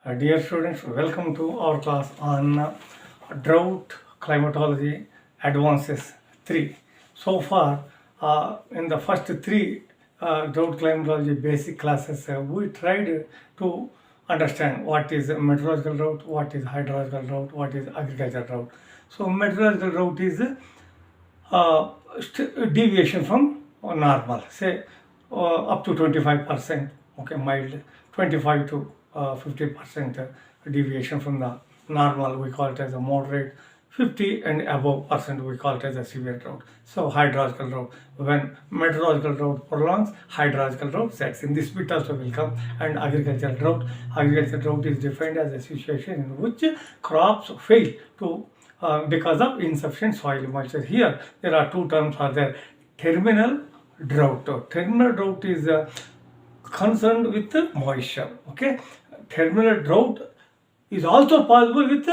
Dear students, welcome to our class on Drought, Climatology, Advances 3. So far, in the first three Drought Climatology basic classes, we tried to understand what is meteorological drought, what is hydrological drought, what is agricultural drought. So, meteorological drought is deviation from normal, say up to 25%, okay, mild, 25 to 50% deviation from the normal, we call it as a moderate, 50 and above percent we call it as a severe drought. So hydrological drought, when meteorological drought prolongs, hydrological drought sets in. This bit also will come. And agricultural drought is defined as a situation in which crops fail to because of insufficient soil moisture. Here there are two terms are there: terminal drought. Terminal drought is concerned with the moisture. Okay, terminal drought is also possible with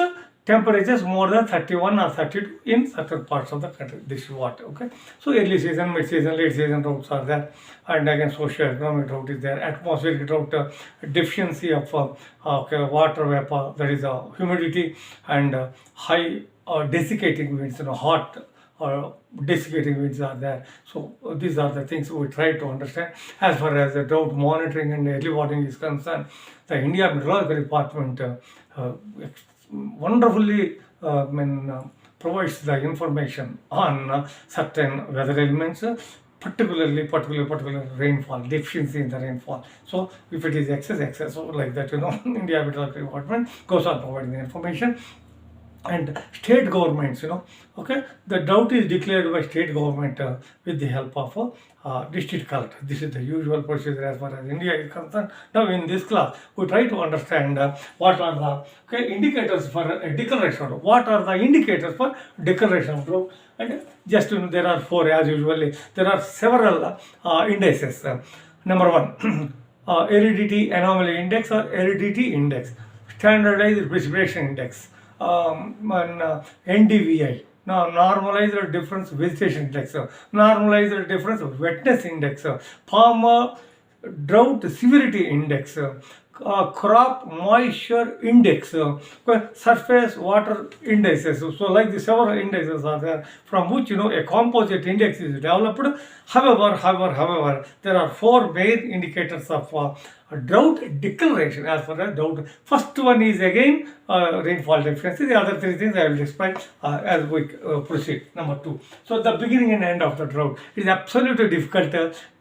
temperatures more than 31 or 32 in certain parts of the country. This is what. Okay, so early season, mid season, late season droughts are there, and again socio-economic drought is there. Atmospheric drought, deficiency of water vapor, that is humidity, and high desiccating winds, hot or desiccating winds are there. So these are the things we try to understand. As far as the drought monitoring and early warning is concerned, the India Meteorological Department wonderfully provides the information on certain weather elements, particularly rainfall, deficiency in the rainfall. So if it is excess, so like that, India Meteorological Department goes on providing the information. And state governments, okay, the drought is declared by state government with the help of district collector. This is the usual procedure as far as India is concerned. Now in this class, we try to understand what are the indicators for a declaration. What are the indicators for declaration of drought? And just there are four as usually. There are several indices. Number one, aridity anomaly index or aridity index, standardized precipitation index. NDVI, now normalized difference vegetation index, normalized difference wetness index, farmer drought severity index, crop moisture index, surface water indices. So like the several indexes are there from which a composite index is developed. However, there are four main indicators of drought declaration as far as drought. First one is again rainfall deficiency. The other three things I will explain as we proceed. Number two. So the beginning and end of the drought. It is absolutely difficult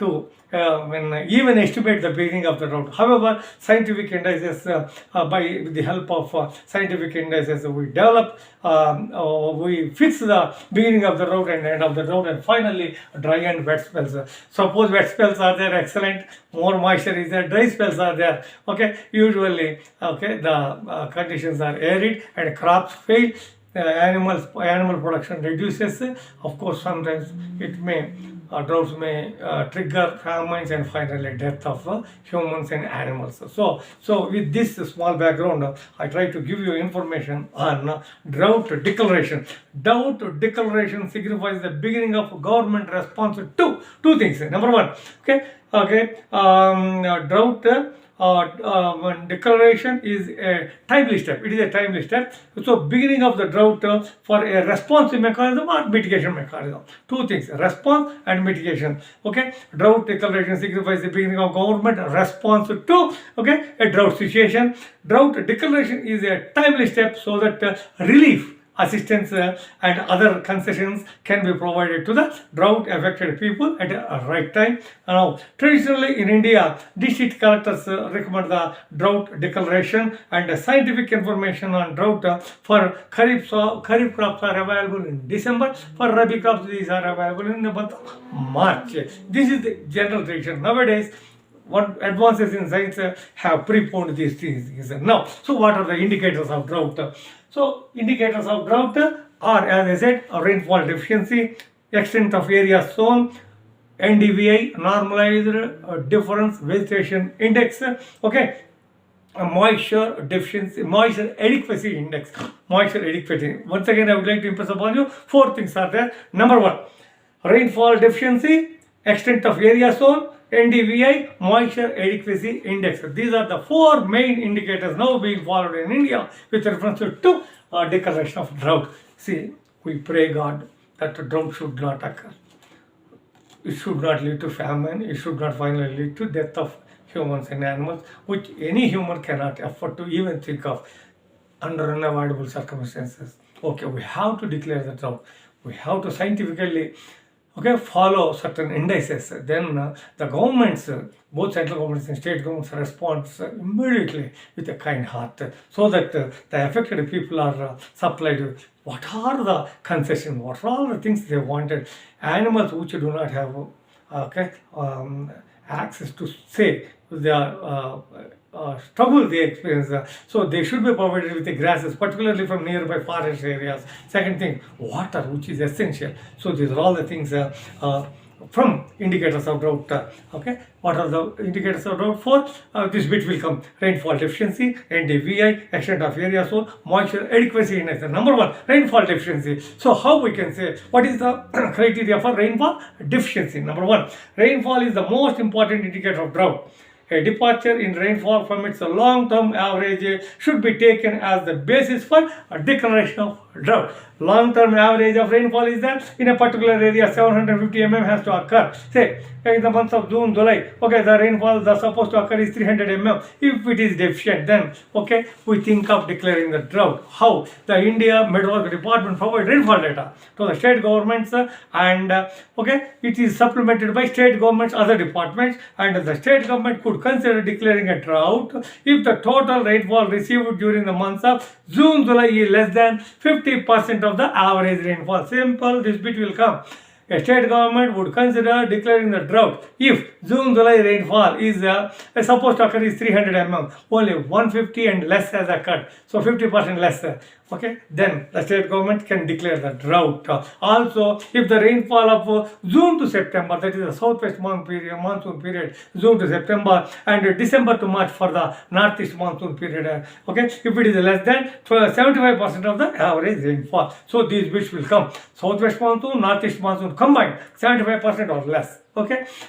to even estimate the beginning of the drought. However, scientific indices, by the help of scientific indices, we develop, we fix the beginning of the drought and end of the drought, and finally dry and wet spells. Suppose wet spells are there, excellent, more moisture is there. Dry spells are there, okay, usually, okay, the conditions are arid and crops fail. Animal production reduces. Of course, sometimes it may droughts may trigger famines and finally death of humans and animals. So with this small background, I try to give you information on drought declaration. Drought declaration signifies the beginning of government response to two things. Number one, drought declaration is a timely step. It is a timely step. So beginning of the drought for a response mechanism or mitigation mechanism. Two things, response and mitigation. Okay, drought declaration signifies the beginning of government response to a drought situation. Drought declaration is a timely step so that relief, assistance and other concessions can be provided to the drought affected people at a right time. Now, traditionally in India, district collectors recommend the drought declaration, and scientific information on drought for Kharif crops are available in December. For Rabi crops, these are available in the month of March. This is the general tradition. Nowadays, what advances in science have preponed these things. Now, so what are the indicators of drought? So, indicators of drought are, as I said, rainfall deficiency, extent of area sown, NDVI, normalized difference vegetation index, okay, moisture deficiency, moisture adequacy index, moisture adequacy. Once again, I would like to impress upon you, four things are there. Number one, rainfall deficiency, extent of area sown, NDVI, moisture adequacy index. These are the 4 main indicators now being followed in India with reference to declaration of drought. See, we pray God that drought should not occur. It should not lead to famine. It should not finally lead to death of humans and animals, which any human cannot afford to even think of under unavoidable circumstances. Okay, we have to declare the drought. We have to scientifically follow certain indices. Then the governments, both central governments and state governments, respond immediately with a kind heart, so that the affected people are supplied. What are the concessions? What are all the things they wanted? Animals which do not have access to say the struggle they experience, so they should be provided with the grasses, particularly from nearby forest areas. Second thing, water, which is essential. So these are all the things from indicators of drought. What are the indicators of drought? For this bit will come: rainfall deficiency, NDVI, extent of area sown, moisture adequacy index. Number 1, rainfall deficiency. So how we can say what is the criteria for rainfall deficiency? Number 1, rainfall is the most important indicator of drought. A departure in rainfall from its long-term average should be taken as the basis for a declaration of drought. Long-term average of rainfall is that in a particular area 750 mm has to occur. Say in the months of June, July, the rainfall that's supposed to occur is 300 mm. If it is deficient, then we think of declaring the drought. How? The India Meteorological Department provides rainfall data to the state governments, and it is supplemented by state governments, other departments, and the state government could consider declaring a drought if the total rainfall received during the months of June, July is less than 50% of the average rainfall. Simple, this bit will come. A state government would consider declaring the drought if June-July rainfall is supposed to occur is 300 mm, only 150 and less has occurred, so 50% less. Then the state government can declare the drought. Also, if the rainfall of June to September, that is the southwest monsoon period, June to September, and December to March for the northeast monsoon period, if it is less than 75% of the average rainfall, so these bits will come: southwest monsoon, northeast monsoon combined, 75% or less.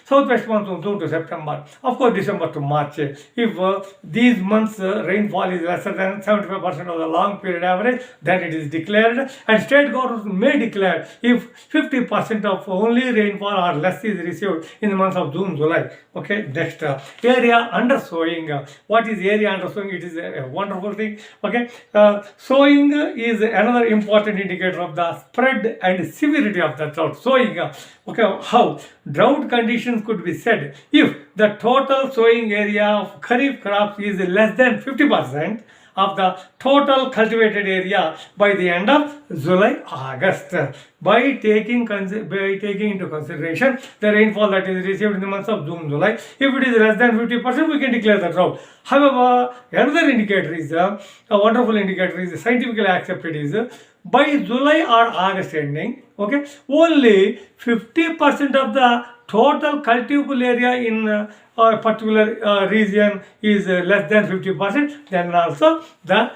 Southwest monsoon June to September, of course December to March. If these months rainfall is lesser than 75% of the long period average, then it is declared, and state governments may declare if 50% of only rainfall or less is received in the months of June, July. Next, area under sowing. What is area under sowing? It is a wonderful thing. Sowing is another important indicator of the spread and severity of the drought. Sowing, how? Drought conditions could be said if the total sowing area of kharif crops is less than 50% of the total cultivated area by the end of July, August, by taking into consideration the rainfall that is received in the months of June, July. If it is less than 50%, we can declare the drought. However, another indicator is a wonderful indicator is scientifically accepted is by July or August ending, only 50% of the total cultivable area in a particular region is less than 50%, then also the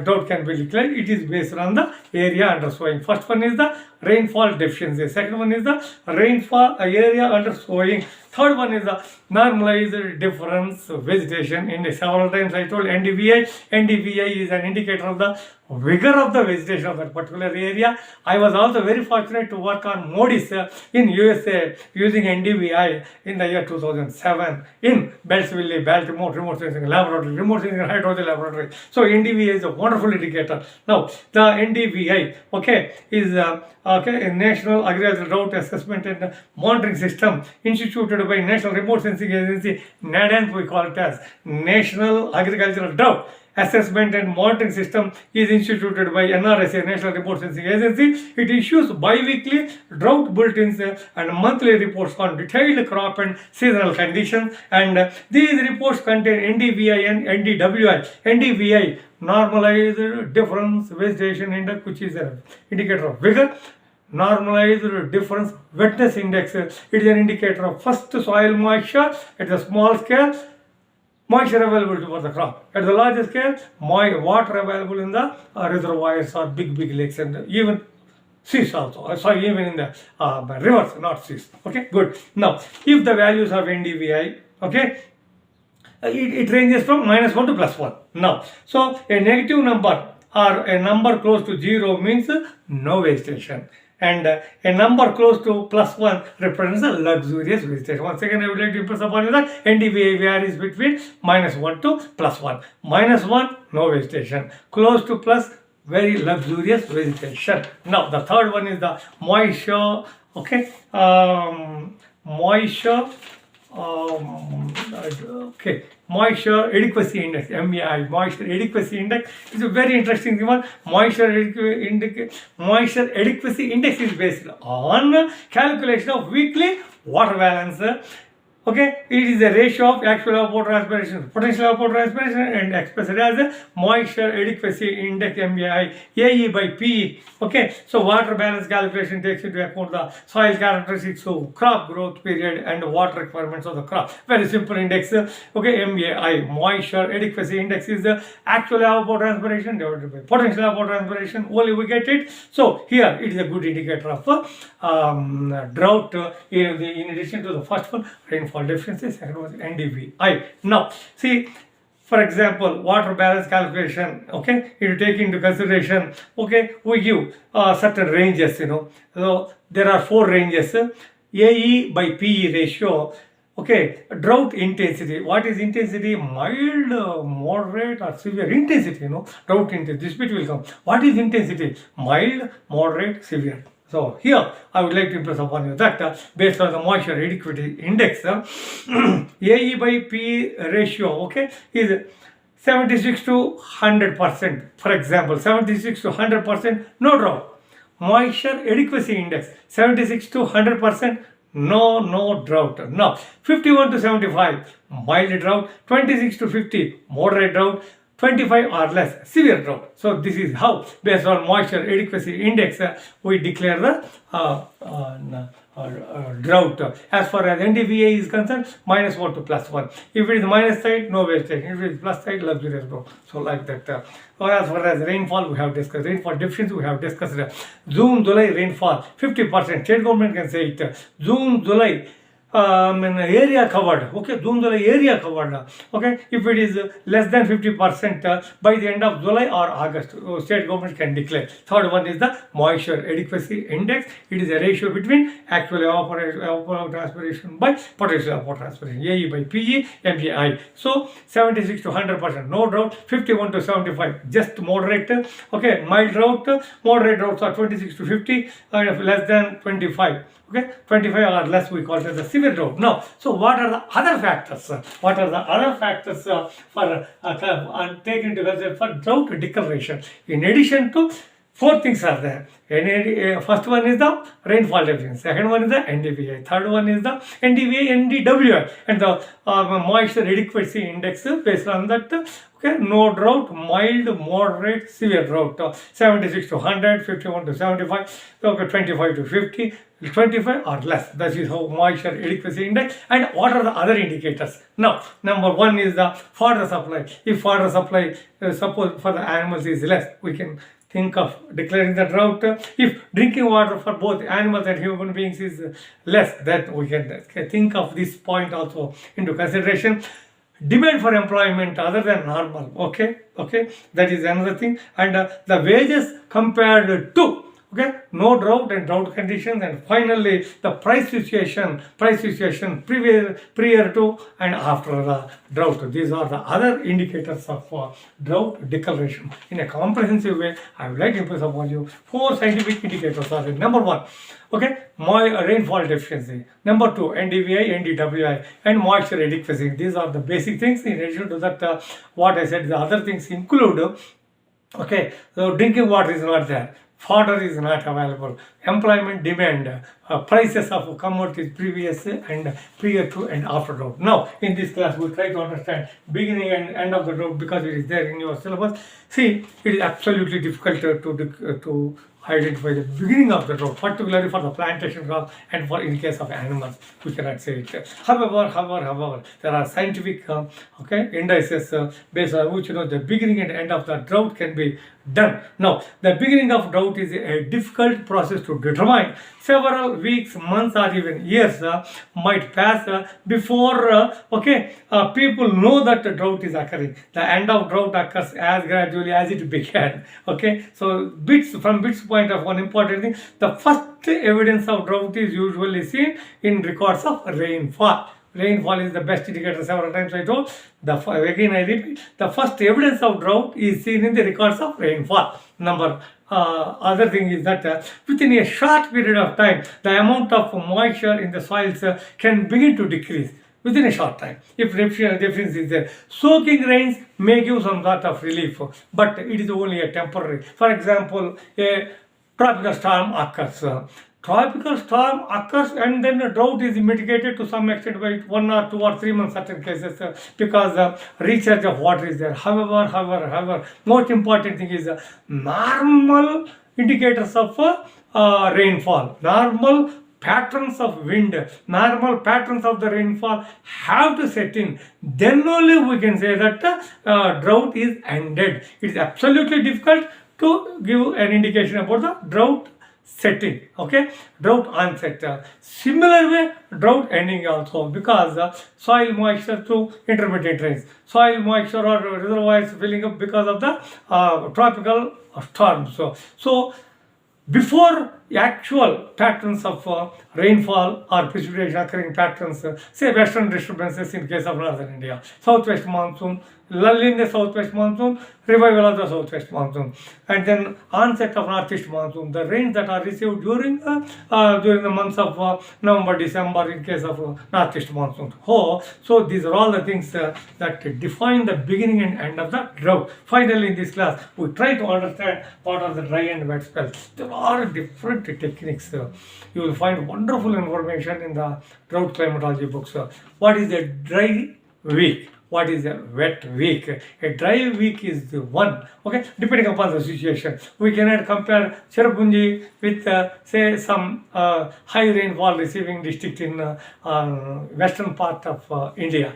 drought can be declared. It is based on the area under sowing. First one is the rainfall deficiency. Second one is the rainfall area under sowing. Third one is the normalized difference vegetation index. Several times I told NDVI. NDVI is an indicator of the vigor of the vegetation of that particular area. I was also very fortunate to work on Modi's in USA using NDVI in the year 2007 in Beltsville, Baltimore Remote Sensing Laboratory, Remote Sensing Hydrology Laboratory. So NDVI is a wonderful indicator. Now the NDVI is a National Agricultural Drought Assessment and Monitoring System instituted by National Remote Sensing Agency, NADANS we call it as National Agricultural Drought Assessment and Monitoring System is instituted by NRSA, National Remote Sensing Agency. It issues bi-weekly drought bulletins and monthly reports on detailed crop and seasonal conditions, and these reports contain NDVI and NDWI. NDVI, Normalized Difference Vegetation Index, which is an indicator of vigor. Normalized Difference Wetness Index, it is an indicator of first soil moisture at the small scale, moisture availability for the crop. At the larger scale, water available in the reservoirs or big lakes, and even seas also. Sorry, even in the rivers, not seas. Okay, good. Now, if the values of NDVI, okay, it ranges from -1 to +1. Now, so a negative number or a number close to 0 means no vegetation. And a number close to +1 represents a luxurious vegetation. Once again, I would like to impress upon you that NDVI varies between -1 to +1. -1, no vegetation. Close to plus, very luxurious vegetation. Now, the third one is the moisture. Okay, moisture. Okay, moisture adequacy index, MEI, moisture adequacy index is a very interesting one. Moisture adequacy index is based on calculation of weekly water balance. Okay, it is a ratio of actual evapotranspiration, potential evapotranspiration, and expressed as a moisture adequacy index, MEI, AE by PE. Okay, so water balance calculation takes into account the soil characteristics, so crop growth period and water requirements of the crop. Very simple index. Okay, MEI, moisture adequacy index, is the actual evapotranspiration divided by potential evapotranspiration. Only we get it. So here it is a good indicator of drought. In addition to the first one, rainfall deficiency, second was NDVI. Now, see, for example, water balance calculation, okay, if you take into consideration, okay, we give certain ranges, So, there are 4 ranges, AE by PE ratio, okay, drought intensity. What is intensity? Mild, moderate or severe intensity, drought intensity. This bit will come. What is intensity? Mild, moderate, severe. So here I would like to impress upon you that based on the moisture adequacy index, AE by P ratio, okay, is 76 to 100%. For example, 76 to 100%, no drought. Moisture adequacy index, 76 to 100%, no drought. Now, 51 to 75, mild drought. 26 to 50, moderate drought. 25 or less, severe drought. So this is how, based on moisture adequacy index, we declare the drought. As far as NDVI is concerned, -1 to +1. If it is minus side, no vegetation. If it is plus side, luxurious drought. So like that. As far as rainfall, we have discussed. Rainfall deficiency, we have discussed. June, July rainfall, 50%. State government can say it. June, July. Area covered, okay, June, July area covered, okay, if it is less than 50% by the end of July or August, state government can declare. Third one is the moisture adequacy index. It is a ratio between actual evapotranspiration by potential evapotranspiration, AE by PE, MEI. So 76 to 100%, no drought. 51 to 75, just moderate, okay, mild drought. Moderate droughts are 26 to 50, and less than 25. Okay, 25 or less we call it as a severe drought. Now, so what are the other factors? What are the other factors for taken into consideration for drought declaration? In addition to 4 things are there. First one is the rainfall deficiency. Second one is the NDVI. Third one is the NDVI, NDWI, and the moisture adequacy index. Based on that, okay, no drought, mild, moderate, severe drought. 76 to 100, 51 to 75, okay, 25 to 50. 25 or less. That is how moisture adequacy index. And what are the other indicators? Now, number 1 is the fodder supply. If fodder supply, suppose for the animals is less, we can think of declaring the drought. If drinking water for both animals and human beings is less, then we can think of this point also into consideration. Demand for employment other than normal, okay, that is another thing. And the wages compared to, okay, no drought and drought conditions. And finally, the price situation prior to and after the drought. These are the other indicators of drought declaration. In a comprehensive way, I would like to impress upon you 4 scientific indicators are there. Number 1, okay, rainfall deficiency. Number 2, NDVI, NDWI, and moisture adequacy. These are the basic things. In addition to that, what I said, the other things include, okay, so drinking water is not there. Fodder is not available. Employment demand, prices of commodities previous and prior to and after drought. Now, in this class, we'll try to understand beginning and end of the drought because it is there in your syllabus. See, it is absolutely difficult to identify the beginning of the drought, particularly for the plantation crop and for in case of animals, we cannot say it. However, there are scientific indices based on which the beginning and end of the drought can be done. Now, the beginning of drought is a difficult process to determine. Several weeks, months, or even years might pass before people know that the drought is occurring. The end of drought occurs as gradually as it began. Okay, so from BITS point of one important thing, the first evidence of drought is usually seen in records of rainfall. Rainfall is the best indicator. Several times I told. Again I repeat, the first evidence of drought is seen in the records of rainfall. Other thing is that within a short period of time, the amount of moisture in the soils can begin to decrease within a short time. If deficiency is there, soaking rains may give some sort of relief, but it is only a temporary. For example, a tropical storm occurs. And then the drought is mitigated to some extent by 1 or 2 or 3 months certain cases because recharge of water is there. However, most important thing is normal indicators of rainfall, normal patterns of wind, normal patterns of the rainfall have to set in. Then only we can say that drought is ended. It is absolutely difficult to give an indication about the drought setting, drought onset. Similar way, drought ending also, because soil moisture through intermittent rains, soil moisture or reservoirs filling up because of the tropical storms. So before actual patterns of rainfall or precipitation occurring patterns, say western disturbances in case of northern India, southwest monsoon, lull in the southwest monsoon, revival of the southwest monsoon, and then onset of northeast monsoon, the rains that are received during the months of November, December in case of northeast monsoon. So these are all the things that define the beginning and end of the drought. Finally, in this class, we try to understand what are the dry and wet spells. There are different techniques. You will find wonderful information in the drought climatology books. What is a dry week? What is a wet week? A dry week is the one, depending upon the situation. We cannot compare Cherrapunji with, say, some high rainfall receiving district in western part of India,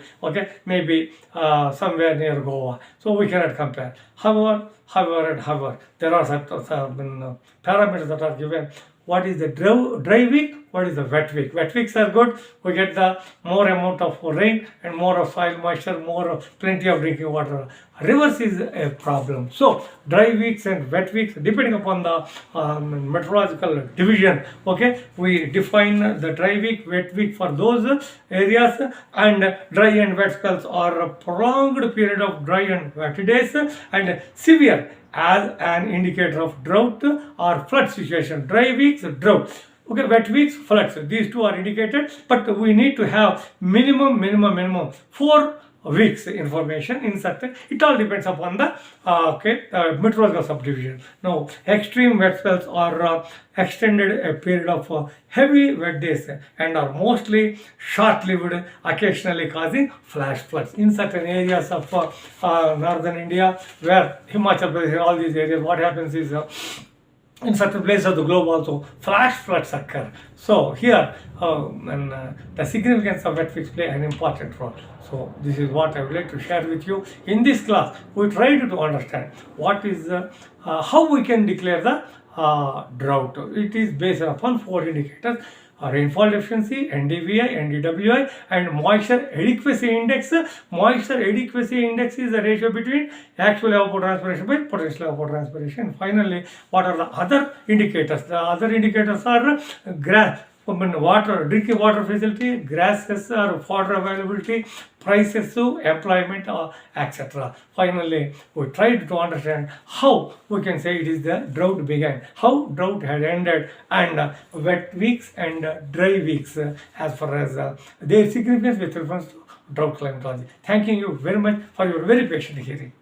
maybe somewhere near Goa. So we cannot compare. However, there are certain parameters that are given. What is the dry week? What is the wet week? Wet weeks are good. We get the more amount of rain and more of soil moisture, plenty of drinking water. Rivers is a problem. So dry weeks and wet weeks, depending upon the meteorological division, we define the dry week, wet week for those areas, and dry and wet spells are a prolonged period of dry and wet days and severe as an indicator of drought or flood situation. Dry weeks, drought. Wet weeks, floods. These two are indicated, but we need to have minimum 4 weeks information in certain. It all depends upon the meteorological subdivision. Now, extreme wet spells are extended a period of heavy wet days and are mostly short-lived, occasionally causing flash floods. In certain areas of northern India, where Himachal Pradesh, all these areas, what happens is in certain places of the globe also flash floods occur. So here the significance of wet weeks play an important role. So this is what I would like to share with you. In this class, we tried to understand what is how we can declare the drought. It is based upon 4 indicators: rainfall deficiency, NDVI, NDWI, and moisture adequacy index. Moisture adequacy index is the ratio between actual evapotranspiration by potential evapotranspiration. Finally, what are the other indicators? The other indicators are water, drinking water facility, grasses or fodder availability, prices to employment, etc. Finally, we tried to understand how we can say it is the drought began, how drought had ended, and wet weeks and dry weeks as far as their significance with reference to drought climatology. Thanking you very much for your very patient hearing.